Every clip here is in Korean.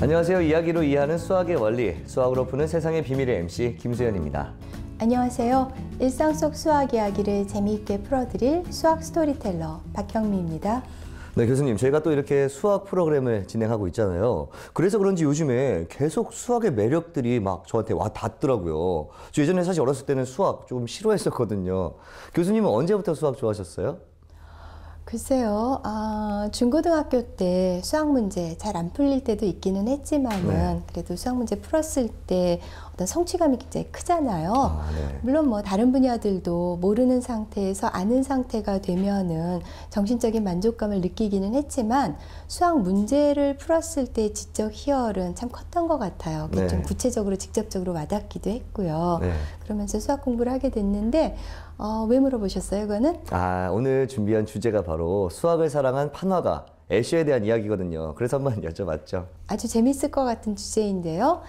안녕하세요. 이야기로 이해하는 수학의 원리, 수학으로 푸는 세상의 비밀의 MC 김수현입니다. 안녕하세요. 일상 속 수학 이야기를 재미있게 풀어드릴 수학 스토리텔러 박경미입니다. 네, 교수님, 저희가 또 이렇게 수학 프로그램을 진행하고 있잖아요. 그래서 그런지 요즘에 계속 수학의 매력들이 막 저한테 와 닿더라고요. 저 예전에 사실 어렸을 때는 수학 조금 싫어했었거든요. 교수님은 언제부터 수학 좋아하셨어요? 글쎄요, 중고등학교 때 수학 문제 잘 안 풀릴 때도 있기는 했지만은 그래도 수학 문제 풀었을 때 어떤 성취감이 굉장히 크잖아요. 물론 뭐 다른 분야들도 모르는 상태에서 아는 상태가 되면은 정신적인 만족감을 느끼기는 했지만 수학 문제를 풀었을 때 지적 희열은 참 컸던 것 같아요. 그게 좀 구체적으로 직접적으로 와닿기도 했고요. 그러면서 수학 공부를 하게 됐는데 왜 물어보셨어요, 그거는? 오늘 준비한 주제가 바로 수학을 사랑한 판화가 애셔에 대한 이야기거든요. 그래서 한번 여쭤봤죠. 아주 재밌을 것 같은 주제인데요.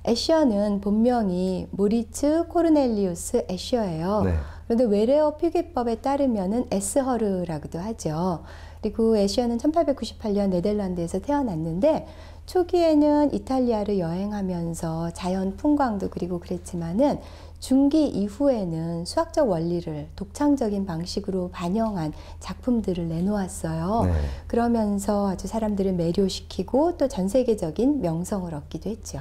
애셔는 본명이 모리츠 코르넬리우스 애셔예요. 그런데 외래어 표기법에 따르면은 에스허르라고도 하죠. 그리고 애셔는 1898년 네덜란드에서 태어났는데 초기에는 이탈리아를 여행하면서 자연 풍광도 그리고 그랬지만은 중기 이후에는 수학적 원리를 독창적인 방식으로 반영한 작품들을 내놓았어요. 그러면서 아주 사람들을 매료시키고 또 전 세계적인 명성을 얻기도 했죠.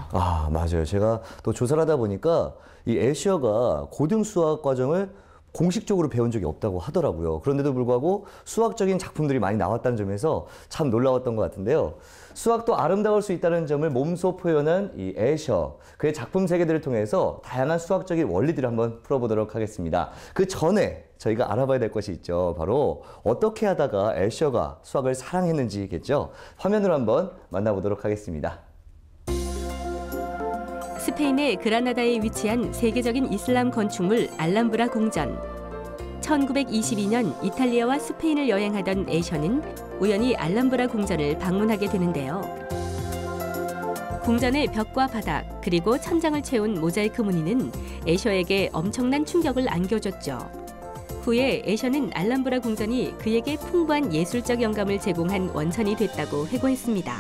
맞아요. 제가 또 조사를 하다 보니까 이 애셔가 고등 수학 과정을 공식적으로 배운 적이 없다고 하더라고요. 그런데도 불구하고 수학적인 작품들이 많이 나왔다는 점에서 참 놀라웠던 것 같은데요. 수학도 아름다울 수 있다는 점을 몸소 표현한 이 애셔, 그의 작품 세계들을 통해서 다양한 수학적인 원리들을 한번 풀어보도록 하겠습니다. 그 전에 저희가 알아봐야 될 것이 있죠. 바로 어떻게 하다가 애셔가 수학을 사랑했는지겠죠. 화면으로 한번 만나보도록 하겠습니다. 스페인의 그라나다에 위치한 세계적인 이슬람 건축물 알람브라 궁전. 1922년 이탈리아와 스페인을 여행하던 애셔는 우연히 알람브라 궁전을 방문하게 되는데요. 궁전의 벽과 바닥 그리고 천장을 채운 모자이크 무늬는 애셔에게 엄청난 충격을 안겨줬죠. 후에 애셔는 알람브라 궁전이 그에게 풍부한 예술적 영감을 제공한 원천이 됐다고 회고했습니다.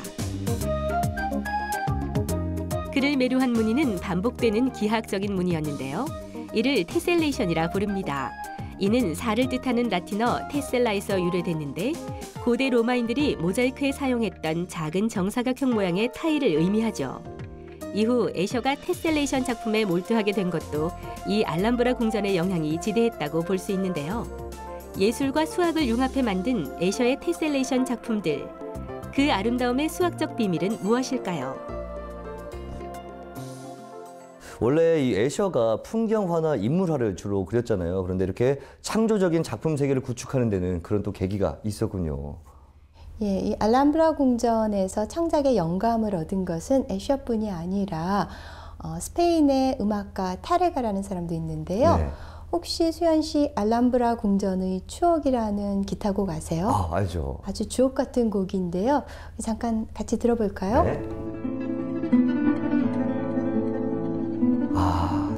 그를 매료한 무늬는 반복되는 기하학적인 무늬였는데요. 이를 테셀레이션이라 부릅니다. 이는 살을 뜻하는 라틴어 테셀라에서 유래됐는데 고대 로마인들이 모자이크에 사용했던 작은 정사각형 모양의 타일을 의미하죠. 이후 애셔가 테셀레이션 작품에 몰두하게 된 것도 이 알람브라 궁전의 영향이 지대했다고 볼 수 있는데요. 예술과 수학을 융합해 만든 애셔의 테셀레이션 작품들. 그 아름다움의 수학적 비밀은 무엇일까요? 원래 이 애셔가 풍경화나 인물화를 주로 그렸잖아요. 그런데 이렇게 창조적인 작품 세계를 구축하는 데는 그런 또 계기가 있었군요. 예, 이 알람브라 궁전에서 창작의 영감을 얻은 것은 애셔뿐이 아니라 스페인의 음악가 타레가라는 사람도 있는데요. 혹시 수현 씨 알람브라 궁전의 추억이라는 기타곡 아세요? 알죠. 아주 주옥 같은 곡인데요. 잠깐 같이 들어볼까요?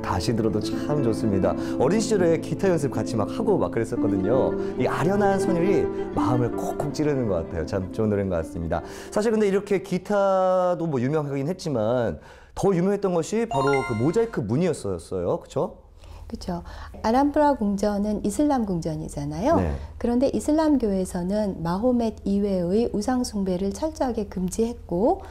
다시 들어도 참 좋습니다. 어린 시절에 기타 연습 같이 막 하고 막 그랬었거든요. 이 아련한 선율이 마음을 콕콕 찌르는 것 같아요. 참 좋은 노래인 것 같습니다. 사실 근데 이렇게 기타도 뭐 유명하긴 했지만 더 유명했던 것이 바로 그 모자이크 무늬였어요. 그렇죠? 그렇죠. 알람브라 궁전은 이슬람 궁전이잖아요. 그런데 이슬람교에서는 마호멧 이외의 우상 숭배를 철저하게 금지했고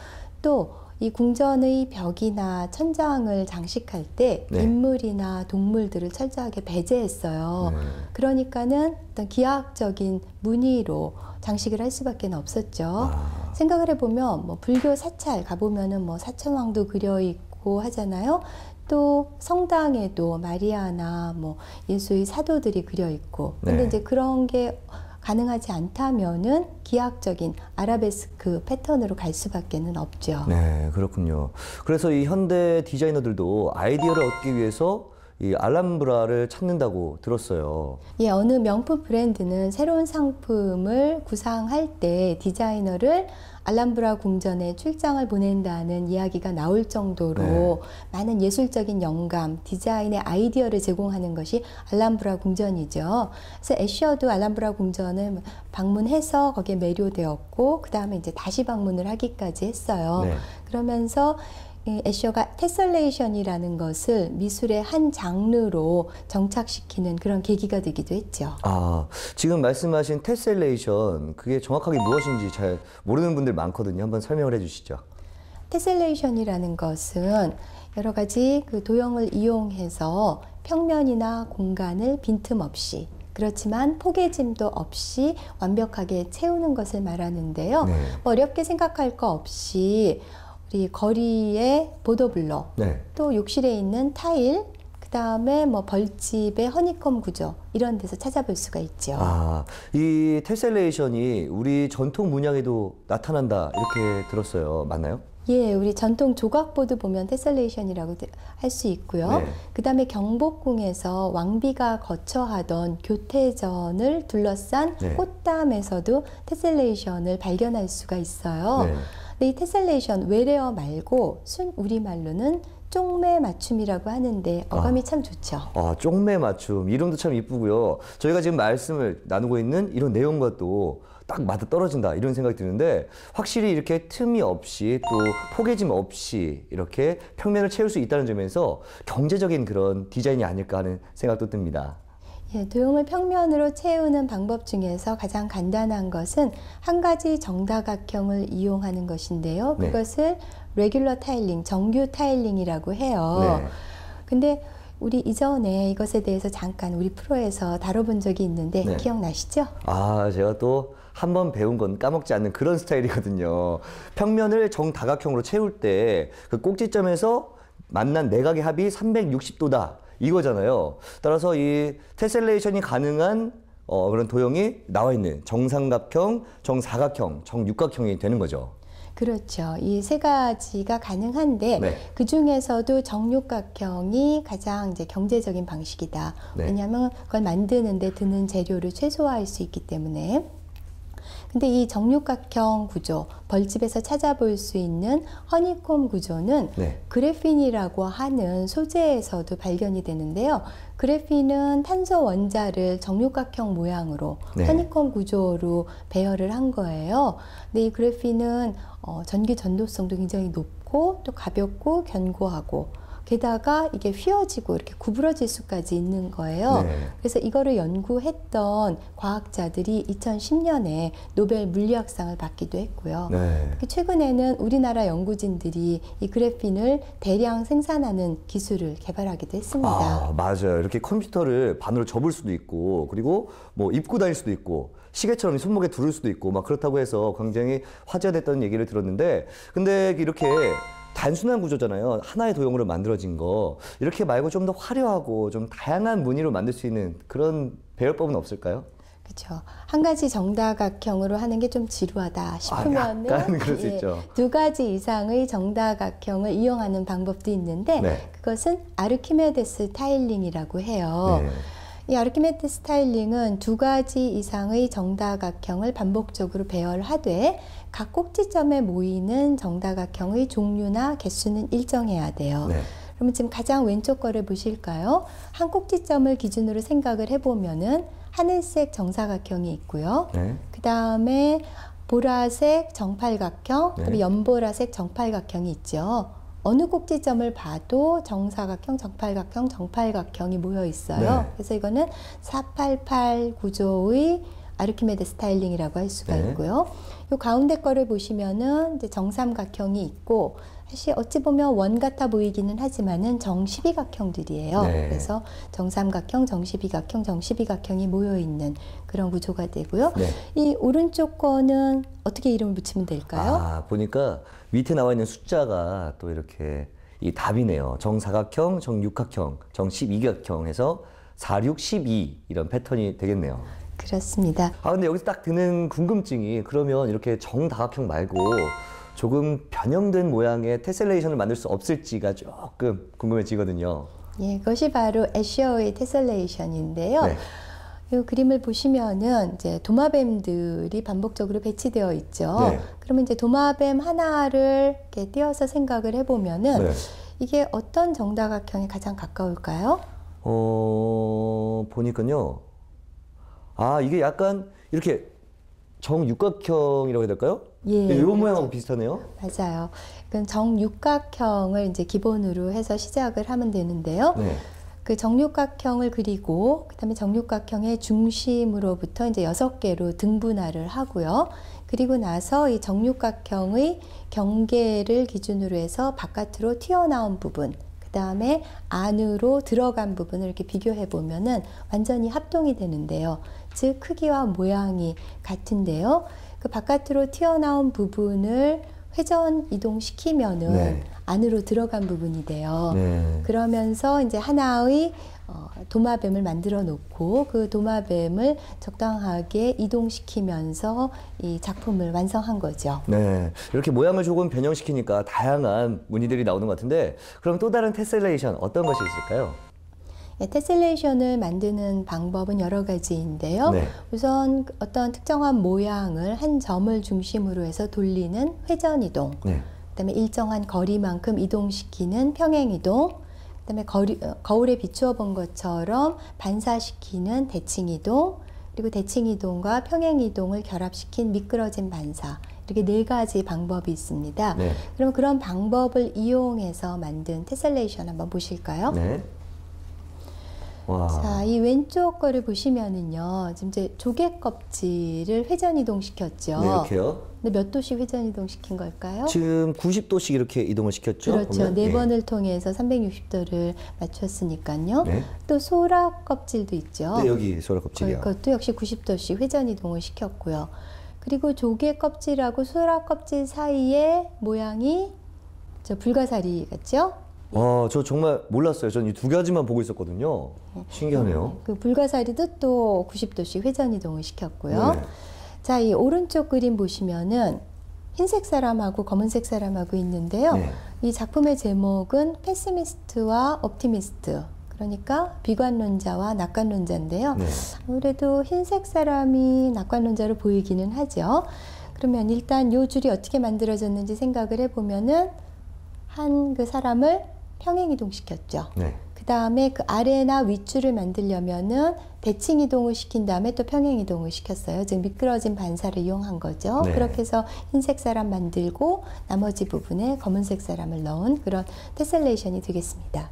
또 이 궁전의 벽이나 천장을 장식할 때 인물이나 동물들을 철저하게 배제했어요. 그러니까는 어떤 기하학적인 무늬로 장식을 할 수밖에 없었죠. 생각을 해보면 뭐 불교 사찰 가보면은 뭐 사천왕도 그려 있고 하잖아요. 또 성당에도 마리아나 뭐 예수의 사도들이 그려 있고. 근데 이제 그런 게 가능하지 않다면은 기하학적인 아라베스크 패턴으로 갈 수밖에는 없죠. 네, 그렇군요. 그래서 이 현대 디자이너들도 아이디어를 얻기 위해서 이 알람브라를 찾는다고 들었어요. 예, 어느 명품 브랜드는 새로운 상품을 구상할 때 디자이너를 알람브라 궁전에 출장을 보낸다는 이야기가 나올 정도로 많은 예술적인 영감, 디자인의 아이디어를 제공하는 것이 알람브라 궁전이죠. 그래서 애셔도 알람브라 궁전을 방문해서 거기에 매료되었고 그 다음에 이제 다시 방문을 하기까지 했어요. 그러면서 이 애셔가 테셀레이션이라는 것을 미술의 한 장르로 정착시키는 그런 계기가 되기도 했죠. 아, 지금 말씀하신 테셀레이션, 그게 정확하게 무엇인지 잘 모르는 분들 많거든요. 한번 설명을 해주시죠. 테셀레이션이라는 것은 여러 가지 그 도형을 이용해서 평면이나 공간을 빈틈없이, 그렇지만 포개짐도 없이 완벽하게 채우는 것을 말하는데요. 네. 어렵게 생각할 거 없이 우리 거리의 보도블록, 네. 또 욕실에 있는 타일, 그 다음에 뭐 벌집의 허니콤 구조, 이런 데서 찾아볼 수가 있죠. 아, 이 테셀레이션이 우리 전통 문양에도 나타난다 이렇게 들었어요. 맞나요? 예, 우리 전통 조각보드 보면 테셀레이션이라고 할 수 있고요. 네. 그 다음에 경복궁에서 왕비가 거처하던 교태전을 둘러싼 네. 꽃담에서도 테셀레이션을 발견할 수가 있어요. 네. 근데 이 테셀레이션 외래어 말고 순 우리말로는 쪽매 맞춤이라고 하는데 어감이 참 좋죠. 아, 쪽매 맞춤. 이름도 참 이쁘고요. 저희가 지금 말씀을 나누고 있는 이런 내용과 또 딱 맞아 떨어진다 이런 생각이 드는데 확실히 이렇게 틈이 없이 또 포개짐 없이 이렇게 평면을 채울 수 있다는 점에서 경제적인 그런 디자인이 아닐까 하는 생각도 듭니다. 예, 도형을 평면으로 채우는 방법 중에서 가장 간단한 것은 한 가지 정다각형을 이용하는 것인데요. 네. 그것을 레귤러 타일링, 정규 타일링이라고 해요. 네. 근데 우리 이전에 이것에 대해서 잠깐 우리 프로에서 다뤄본 적이 있는데 네. 기억나시죠? 아, 제가 또 한 번 배운 건 까먹지 않는 그런 스타일이거든요. 평면을 정다각형으로 채울 때 그 꼭지점에서 만난 내각의 합이 360도다 이거잖아요. 따라서 이 테셀레이션이 가능한 그런 도형이 나와 있는 정삼각형, 정사각형, 정육각형이 되는 거죠. 그렇죠. 이 세 가지가 가능한데 네. 그 중에서도 정육각형이 가장 이제 경제적인 방식이다. 네. 왜냐하면 그걸 만드는데 드는 재료를 최소화할 수 있기 때문에. 근데 이 정육각형 구조, 벌집에서 찾아볼 수 있는 허니콤 구조는 네. 그래핀이라고 하는 소재에서도 발견이 되는데요. 그래핀은 탄소 원자를 정육각형 모양으로 네. 허니콤 구조로 배열을 한 거예요. 근데 이 그래핀은 전기 전도성도 굉장히 높고 또 가볍고 견고하고 게다가 이게 휘어지고 이렇게 구부러질 수까지 있는 거예요. 네. 그래서 이거를 연구했던 과학자들이 2010년에 노벨 물리학상을 받기도 했고요. 네. 최근에는 우리나라 연구진들이 이 그래핀을 대량 생산하는 기술을 개발하기도 했습니다. 아, 맞아요. 이렇게 컴퓨터를 반으로 접을 수도 있고, 그리고 뭐 입고 다닐 수도 있고, 시계처럼 손목에 두를 수도 있고, 막 그렇다고 해서 굉장히 화제가 됐다는 얘기를 들었는데, 근데 이렇게 단순한 구조잖아요. 하나의 도형으로 만들어진 거. 이렇게 말고 좀 더 화려하고 좀 다양한 무늬로 만들 수 있는 그런 배열법은 없을까요? 그렇죠. 한 가지 정다각형으로 하는 게 좀 지루하다 싶으면은 약간 그럴 수 있죠. 두 가지 이상의 정다각형을 이용하는 방법도 있는데 네. 그것은 아르키메데스 타일링이라고 해요. 네. 이 아르키메데스 타일링은 두 가지 이상의 정다각형을 반복적으로 배열하되 각 꼭지점에 모이는 정다각형의 종류나 개수는 일정해야 돼요. 네. 그러면 지금 가장 왼쪽 거를 보실까요? 한 꼭지점을 기준으로 생각을 해보면은 하늘색 정사각형이 있고요. 네. 그 다음에 보라색 정팔각형, 네. 그리고 연보라색 정팔각형이 있죠. 어느 꼭지점을 봐도 정사각형, 정팔각형, 정팔각형이 모여 있어요. 네. 그래서 이거는 488 구조의 아르키메데스 타일링이라고 할 수가 네. 있고요. 이 가운데 거를 보시면은 이제 정삼각형이 있고 사실 어찌 보면 원 같아 보이기는 하지만은 정십이각형들이에요. 네. 그래서 정삼각형, 정십이각형, 정십이각형이 모여 있는 그런 구조가 되고요. 네. 이 오른쪽 거는 어떻게 이름을 붙이면 될까요? 아, 보니까 밑에 나와 있는 숫자가 또 이렇게 이 답이네요. 정사각형, 정육각형, 정십이각형 해서 4, 6, 12 이런 패턴이 되겠네요. 그렇습니다. 아, 근데 여기서 딱 드는 궁금증이 그러면 이렇게 정다각형 말고 조금 변형된 모양의 테셀레이션을 만들 수 없을지가 조금 궁금해지거든요. 예, 그것이 바로 애셔의 테셀레이션인데요. 네. 이 그림을 보시면은 이제 도마뱀들이 반복적으로 배치되어 있죠. 네. 그러면 이제 도마뱀 하나를 이렇게 띄어서 생각을 해보면은 네. 이게 어떤 정다각형에 가장 가까울까요? 보니까요. 아, 이게 약간 이렇게 정육각형이라고 해야 될까요? 예. 이런 모양하고 비슷하네요. 맞아요. 그럼 정육각형을 이제 기본으로 해서 시작을 하면 되는데요. 네. 그 정육각형을 그리고 그다음에 정육각형의 중심으로부터 이제 6개로 등분할을 하고요. 그리고 나서 이 정육각형의 경계를 기준으로 해서 바깥으로 튀어나온 부분, 그다음에 안으로 들어간 부분을 이렇게 비교해 보면은 완전히 합동이 되는데요. 즉 크기와 모양이 같은데요. 그 바깥으로 튀어나온 부분을 회전 이동시키면은 네. 안으로 들어간 부분이 돼요. 네. 그러면서 이제 하나의 도마뱀을 만들어 놓고 그 도마뱀을 적당하게 이동시키면서 이 작품을 완성한 거죠. 네, 이렇게 모양을 조금 변형시키니까 다양한 무늬들이 나오는 것 같은데, 그럼 또 다른 테셀레이션 어떤 것이 있을까요? 테셀레이션을 만드는 방법은 여러 가지인데요. 네. 우선 어떤 특정한 모양을 한 점을 중심으로 해서 돌리는 회전이동, 네. 그다음에 일정한 거리만큼 이동시키는 평행이동, 그다음에 거울에 비추어 본 것처럼 반사시키는 대칭이동, 그리고 대칭이동과 평행이동을 결합시킨 미끄러진 반사, 이렇게 4가지 방법이 있습니다. 네. 그럼 그런 방법을 이용해서 만든 테셀레이션 한번 보실까요? 네. 와. 자, 이 왼쪽 거를 보시면은요, 지금 이제 조개 껍질을 회전 이동시켰죠. 네, 이렇게요. 근데 몇 도씩 회전 이동시킨 걸까요? 지금 90도씩 이렇게 이동을 시켰죠? 그렇죠. 보면? 네 예. 번을 통해서 360도를 맞췄으니까요. 네. 또 소라 껍질도 있죠. 네, 여기 소라 껍질이요. 그것도 역시 90도씩 회전 이동을 시켰고요. 그리고 조개 껍질하고 소라 껍질 사이에 모양이 저 불가사리 같죠? 와, 저 정말 몰랐어요. 전 이 2가지만 보고 있었거든요. 신기하네요. 그 불가사리도 또 90도씩 회전 이동을 시켰고요. 네. 자, 이 오른쪽 그림 보시면은 흰색 사람하고 검은색 사람하고 있는데요. 네. 이 작품의 제목은 페시미스트와 옵티미스트. 그러니까 비관론자와 낙관론자인데요. 네. 아무래도 흰색 사람이 낙관론자로 보이기는 하죠. 그러면 일단 요 줄이 어떻게 만들어졌는지 생각을 해보면은 한 그 사람을 평행이동시켰죠. 네. 그 다음에 그 아래나 윗줄을 만들려면은 대칭 이동을 시킨 다음에 또 평행 이동을 시켰어요. 즉 미끄러진 반사를 이용한 거죠. 네. 그렇게 해서 흰색 사람 만들고 나머지 부분에 검은색 사람을 넣은 그런 테셀레이션이 되겠습니다.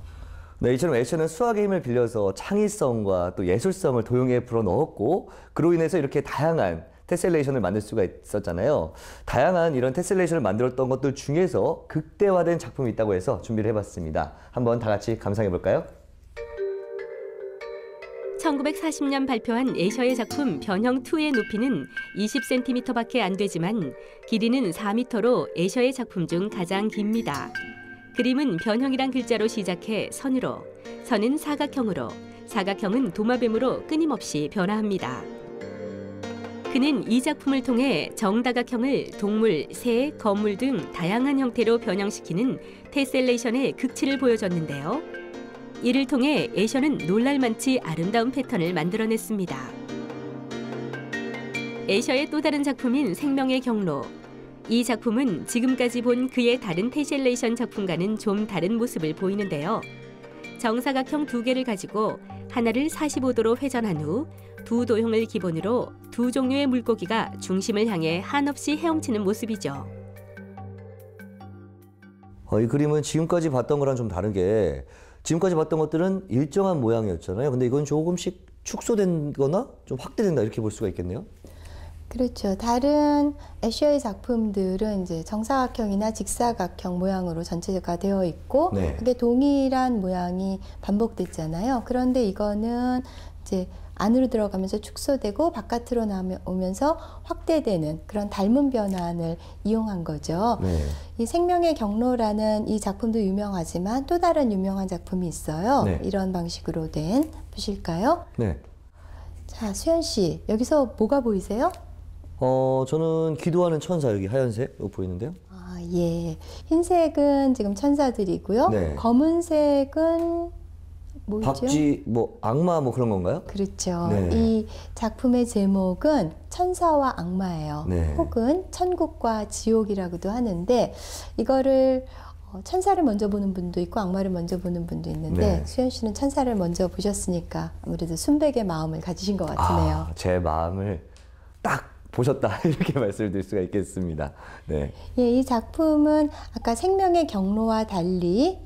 네, 이처럼 애셔는 수학의 힘을 빌려서 창의성과 또 예술성을 도형에 불어넣었고, 그로 인해서 이렇게 다양한 테셀레이션을 만들 수가 있었잖아요. 다양한 이런 테셀레이션을 만들었던 것들 중에서 극대화된 작품이 있다고 해서 준비를 해봤습니다. 한번 다 같이 감상해 볼까요? 1940년 발표한 애셔의 작품 변형2의 높이는 20cm밖에 안 되지만 길이는 4m로 애셔의 작품 중 가장 깁니다. 그림은 변형이란 글자로 시작해 선으로, 선은 사각형으로, 사각형은 도마뱀으로 끊임없이 변화합니다. 그는 이 작품을 통해 정다각형을 동물, 새, 거물 등 다양한 형태로 변형시키는 테셀레이션의 극치를 보여줬는데요. 이를 통해 애셔는 놀랄만치 아름다운 패턴을 만들어냈습니다. 애셔의 또 다른 작품인 생명의 경로. 이 작품은 지금까지 본 그의 다른 테셀레이션 작품과는 좀 다른 모습을 보이는데요. 정사각형 2개를 가지고 하나를 45도로 회전한 후 두 도형을 기본으로 두 종류의 물고기가 중심을 향해 한없이 헤엄치는 모습이죠. 이 그림은 지금까지 봤던 거랑 좀 다른 게, 지금까지 봤던 것들은 일정한 모양이었잖아요. 근데 이건 조금씩 축소된 거나 좀 확대된다, 이렇게 볼 수가 있겠네요. 그렇죠. 다른 애셔의 작품들은 이제 정사각형이나 직사각형 모양으로 전체가 되어 있고, 네. 그게 동일한 모양이 반복됐잖아요. 그런데 이거는 이제 안으로 들어가면서 축소되고 바깥으로 나오면서 확대되는 그런 닮은 변환을 이용한 거죠. 네. 이 생명의 경로라는 이 작품도 유명하지만 또 다른 유명한 작품이 있어요. 네. 이런 방식으로 된, 보실까요? 네. 자, 수현 씨, 여기서 뭐가 보이세요? 저는 기도하는 천사, 여기 하얀색 이거 보이는데요. 아, 예. 흰색은 지금 천사들이고요. 네. 검은색은 뭐죠? 박쥐, 뭐 악마 뭐 그런 건가요? 그렇죠. 네. 이 작품의 제목은 천사와 악마예요. 네. 혹은 천국과 지옥이라고도 하는데, 이거를 천사를 먼저 보는 분도 있고 악마를 먼저 보는 분도 있는데, 네. 수현 씨는 천사를 먼저 보셨으니까 아무래도 순백의 마음을 가지신 것 같으네요. 제 마음을 딱 보셨다 이렇게 말씀드릴 수가 있겠습니다. 네. 예, 이 작품은 아까 생명의 경로와 달리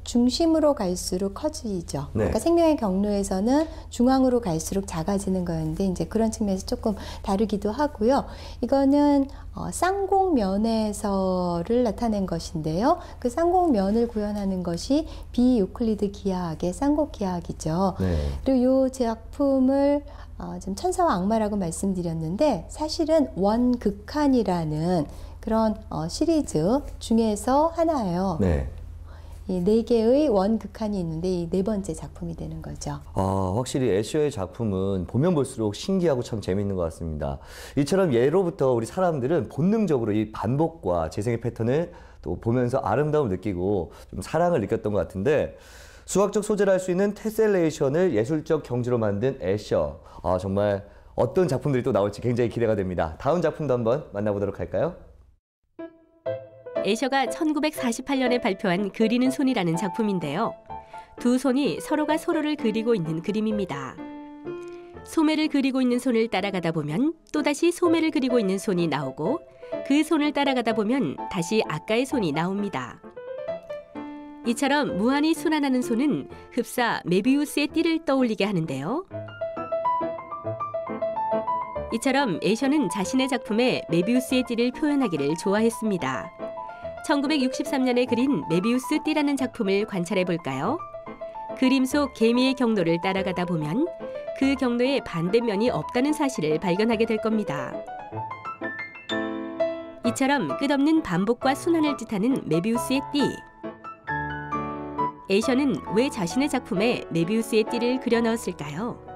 중심으로 갈수록 커지죠. 네. 그러니까 생명의 경로에서는 중앙으로 갈수록 작아지는 거였는데 이제 그런 측면에서 조금 다르기도 하고요. 이거는 쌍곡면에서를 나타낸 것인데요. 그 쌍곡면을 구현하는 것이 비유클리드 기하학의 쌍곡기하학이죠. 네. 그리고 이 작품을 지금 천사와 악마라고 말씀드렸는데 사실은 원극한이라는 그런 시리즈 중에서 하나예요. 네. 이 4개의 원극한이 있는데 이 4번째 작품이 되는 거죠. 확실히 애셔의 작품은 보면 볼수록 신기하고 참 재미있는 것 같습니다. 이처럼 예로부터 우리 사람들은 본능적으로 이 반복과 재생의 패턴을 또 보면서 아름다움을 느끼고 좀 사랑을 느꼈던 것 같은데 수학적 소재를 할 수 있는 테셀레이션을 예술적 경지로 만든 애셔. 정말 어떤 작품들이 또 나올지 굉장히 기대가 됩니다. 다음 작품도 한번 만나보도록 할까요? 애셔가 1948년에 발표한 그리는 손이라는 작품인데요. 두 손이 서로가 서로를 그리고 있는 그림입니다. 소매를 그리고 있는 손을 따라가다 보면 또다시 소매를 그리고 있는 손이 나오고 그 손을 따라가다 보면 다시 아까의 손이 나옵니다. 이처럼 무한히 순환하는 손은 흡사 메비우스의 띠를 떠올리게 하는데요. 이처럼 애셔는 자신의 작품에 메비우스의 띠를 표현하기를 좋아했습니다. 1963년에 그린 메비우스 띠라는 작품을 관찰해 볼까요? 그림 속 개미의 경로를 따라가다 보면 그 경로에 반대면이 없다는 사실을 발견하게 될 겁니다. 이처럼 끝없는 반복과 순환을 뜻하는 메비우스의 띠. 애셔는 왜 자신의 작품에 메비우스의 띠를 그려 넣었을까요?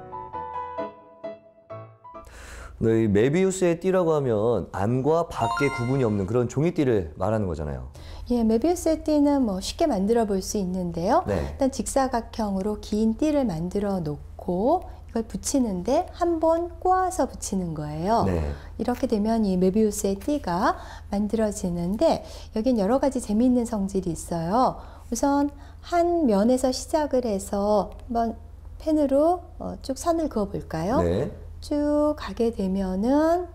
네, 이 메비우스의 띠라고 하면 안과 밖의 구분이 없는 그런 종이띠를 말하는 거잖아요. 예, 메비우스의 띠는 쉽게 만들어 볼 수 있는데요. 네. 일단 직사각형으로 긴 띠를 만들어 놓고 이걸 붙이는데 한 번 꼬아서 붙이는 거예요. 네. 이렇게 되면 이 메비우스의 띠가 만들어지는데 여긴 여러 가지 재미있는 성질이 있어요. 우선 한 면에서 시작을 해서 한번 펜으로 쭉 선을 그어 볼까요? 네. 쭉 가게 되면은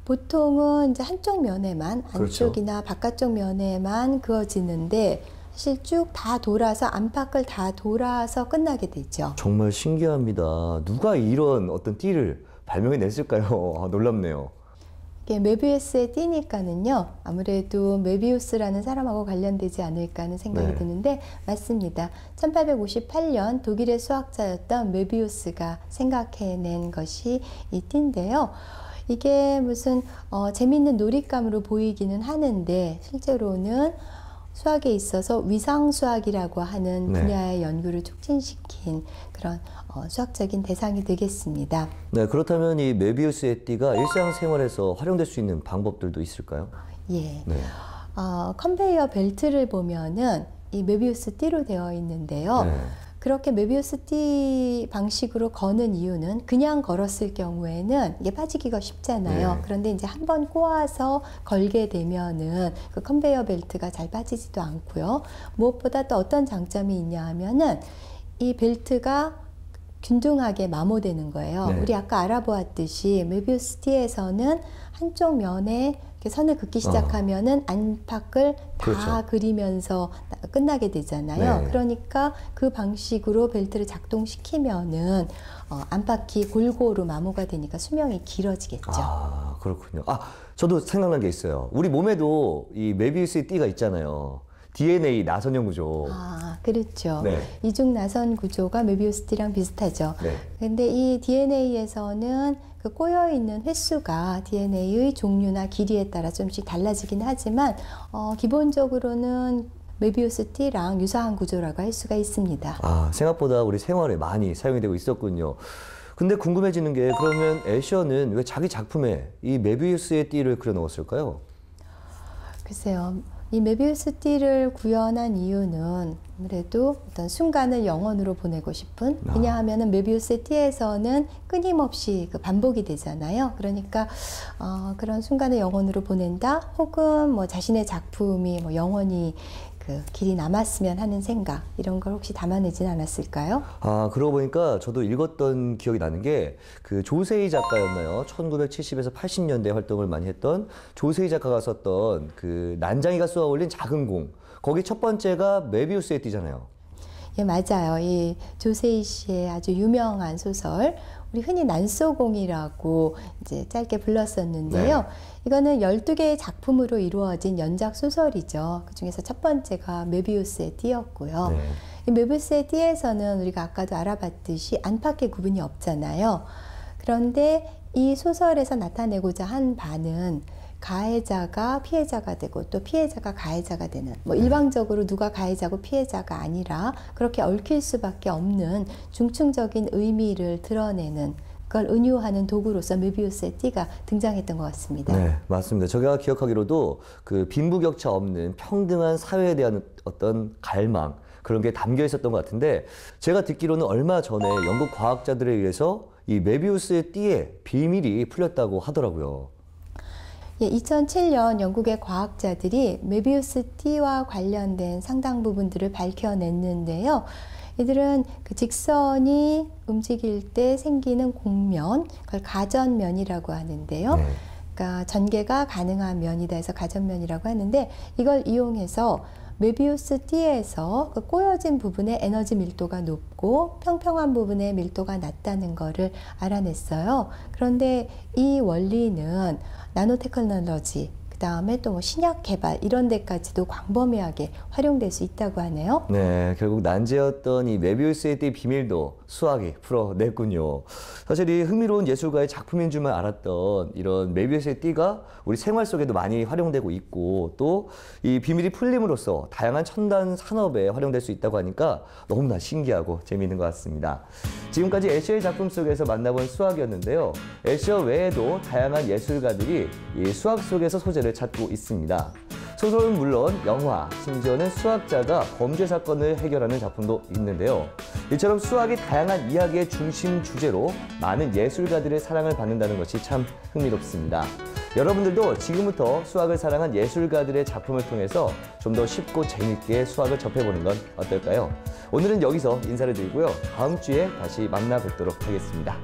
보통은 이제 한쪽 면에만 그렇죠. 안쪽이나 바깥쪽 면에만 그어지는데 사실 쭉 다 돌아서 안팎을 다 돌아서 끝나게 되죠. 정말 신기합니다. 누가 이런 어떤 띠를 발명해 냈을까요? 놀랍네요. 이게 메비우스의 띠니까는요. 아무래도 메비우스라는 사람하고 관련되지 않을까 하는 생각이 네. 드는데 맞습니다. 1858년 독일의 수학자였던 메비우스가 생각해낸 것이 이 띠인데요. 이게 무슨 재미있는 놀잇감으로 보이기는 하는데 실제로는 수학에 있어서 위상수학이라고 하는 네. 분야의 연구를 촉진시킨 그런 수학적인 대상이 되겠습니다. 네, 그렇다면 이 메비우스의 띠가 일상생활에서 활용될 수 있는 방법들도 있을까요? 예. 네. 컨베이어 벨트를 보면은 이 메비우스 띠로 되어 있는데요. 네. 그렇게 메비우스 띠 방식으로 거는 이유는 그냥 걸었을 경우에는 이게 빠지기가 쉽잖아요. 네. 그런데 이제 한번 꼬아서 걸게 되면은 그 컨베이어 벨트가 잘 빠지지도 않고요. 무엇보다 또 어떤 장점이 있냐 하면은 이 벨트가 균등하게 마모되는 거예요. 네. 우리 아까 알아보았듯이 메비우스 띠에서는 한쪽 면에 이렇게 선을 긋기 시작하면은 안팎을 다 그렇죠. 그리면서 끝나게 되잖아요. 네. 그러니까 그 방식으로 벨트를 작동시키면은 안팎이 골고루 마모가 되니까 수명이 길어지겠죠. 그렇군요. 저도 생각난 게 있어요. 우리 몸에도 이 메비우스의 띠가 있잖아요. DNA 나선형 구조. 그렇죠. 네. 이중 나선 구조가 메비우스 띠랑 비슷하죠. 네. 근데 이 DNA에서는 그 꼬여 있는 횟수가 DNA의 종류나 길이에 따라 좀씩 달라지긴 하지만 기본적으로는 메비우스 띠랑 유사한 구조라고 할 수가 있습니다. 생각보다 우리 생활에 많이 사용이 되고 있었군요. 근데 궁금해지는 게 그러면 애셔는 왜 자기 작품에 이 메비우스의 띠를 그려 넣었을까요? 글쎄요. 이 메비우스 띠를 구현한 이유는 아무래도 어떤 순간을 영원으로 보내고 싶은, 왜냐하면 메비우스 띠에서는 끊임없이 그 반복이 되잖아요. 그러니까 그런 순간을 영원으로 보낸다, 혹은 뭐 자신의 작품이 뭐 영원히 그 길이 남았으면 하는 생각 이런 걸 혹시 담아내진 않았을까요? 아, 그러고 보니까 저도 읽었던 기억이 나는 게 그 조세희 작가였나요? 1970에서 80년대 활동을 많이 했던 조세희 작가가 썼던 그 난장이가 쏘아 올린 작은 공. 거기 첫 번째가 메비우스의 띠잖아요. 예, 맞아요. 이 조세희 씨의 아주 유명한 소설, 우리 흔히 난쏘공이라고 이제 짧게 불렀었는데요. 네. 이거는 12개의 작품으로 이루어진 연작 소설이죠. 그 중에서 첫 번째가 메비우스의 띠였고요. 네. 이 메비우스의 띠에서는 우리가 아까도 알아봤듯이 안팎의 구분이 없잖아요. 그런데 이 소설에서 나타내고자 한 바는 가해자가 피해자가 되고 또 피해자가 가해자가 되는, 뭐 일방적으로 누가 가해자고 피해자가 아니라 그렇게 얽힐 수밖에 없는 중층적인 의미를 드러내는 그걸 은유하는 도구로서 메비우스의 띠가 등장했던 것 같습니다. 네, 맞습니다. 제가 기억하기로도 그 빈부격차 없는 평등한 사회에 대한 어떤 갈망, 그런 게 담겨 있었던 것 같은데, 제가 듣기로는 얼마 전에 영국 과학자들에 의해서 이 메비우스의 띠의 비밀이 풀렸다고 하더라고요. 예, 2007년 영국의 과학자들이 메비우스 띠와 관련된 상당 부분들을 밝혀냈는데요. 이들은 그 직선이 움직일 때 생기는 곡면, 그걸 가전면이라고 하는데요. 네. 그러니까 전개가 가능한 면이다 해서 가전면이라고 하는데, 이걸 이용해서 메비우스 띠에서 그 꼬여진 부분의 에너지 밀도가 높고 평평한 부분의 밀도가 낮다는 것을 알아냈어요. 그런데 이 원리는 나노테크놀로지, 그 다음에 또 뭐 신약 개발 이런 데까지도 광범위하게 활용될 수 있다고 하네요. 네, 결국 난제였던 이 메비우스의 띠 비밀도 수학이 풀어냈군요. 사실 이 흥미로운 예술가의 작품인 줄만 알았던 이런 메비우스의 띠가 우리 생활 속에도 많이 활용되고 있고, 또 이 비밀이 풀림으로써 다양한 첨단 산업에 활용될 수 있다고 하니까 너무나 신기하고 재미있는 것 같습니다. 지금까지 애셔의 작품 속에서 만나본 수학이었는데요. 애셔 외에도 다양한 예술가들이 이 수학 속에서 소재를 찾고 있습니다. 소설은 물론 영화, 심지어는 수학자가 범죄 사건을 해결하는 작품도 있는데요. 이처럼 수학이 다양한 이야기의 중심 주제로 많은 예술가들의 사랑을 받는다는 것이 참 흥미롭습니다. 여러분들도 지금부터 수학을 사랑한 예술가들의 작품을 통해서 좀 더 쉽고 재밌게 수학을 접해보는 건 어떨까요? 오늘은 여기서 인사를 드리고요. 다음 주에 다시 만나 뵙도록 하겠습니다.